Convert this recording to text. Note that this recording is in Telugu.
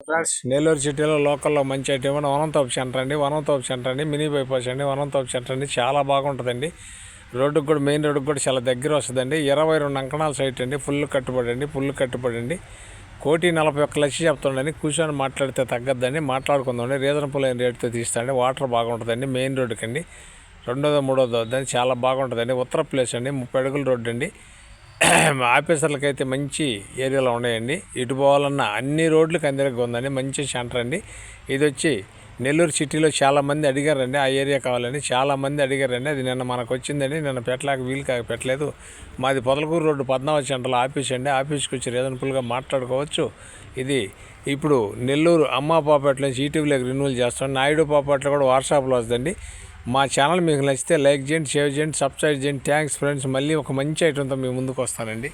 ఫ్రెండ్స్, నెల్లూరు సిటీలో లోకల్లో మంచి ఐటమ్ వనంతోపు సెంటర్ అండి. మినీ బైపాస్ అండి. వనంతోపు సెంటర్ అండి, చాలా బాగుంటుందండి. రోడ్డుకు కూడా, మెయిన్ రోడ్డుకు కూడా చాలా దగ్గర వస్తుందండి. 22 అంకణాల సైట్ అండి. ఫుల్ కట్టుబడి అండి. 1,41,00,000 చెప్తుండీ. కూర్చొని మాట్లాడితే తగ్గద్దండి, మాట్లాడుకుందామండి. రీజనబుల్ అయిన రేటుతో తీస్తాండి. వాటర్ బాగుంటుందండి. మెయిన్ రోడ్డుకి అండి, 2వ 3వ వద్దండి, చాలా బాగుంటుందండి. ఉత్తర ప్లేస్ అండి. 30 అడుగుల రోడ్డు అండి. ఆఫీసర్లకి అయితే మంచి ఏరియాలో ఉన్నాయండి. ఇటు పోవాలన్నా అన్ని రోడ్లకు అందరికి ఉందండి. మంచి సెంటర్ అండి. ఇది వచ్చి నెల్లూరు సిటీలో చాలామంది అడిగారండి, ఆ ఏరియా కావాలని చాలామంది అడిగారండి. అది నిన్న మనకు వచ్చిందండి. నిన్న పెట్టలేదు. మాది పొదలకూరు రోడ్డు 14 సెంటర్లో ఆఫీస్ అండి. ఆఫీస్కి వచ్చి రీజనబుల్గా మాట్లాడుకోవచ్చు. ఇది ఇప్పుడు నెల్లూరు అమ్మా పాపేట నుంచి ఈటీవీలోకి రిన్యూవల్ చేస్తాం. నాయుడు పాపేటలో కూడా వాట్సాప్లో వస్తుందండి. మా ఛానల్ మీకు నచ్చితే లైక్ చేయండి, షేర్ చేయండి, సబ్స్క్రైబ్ చేయండి. Thanks friends. మళ్ళీ ఒక మంచి ఐటమ్తో మీ ముందుకు వస్తానండి.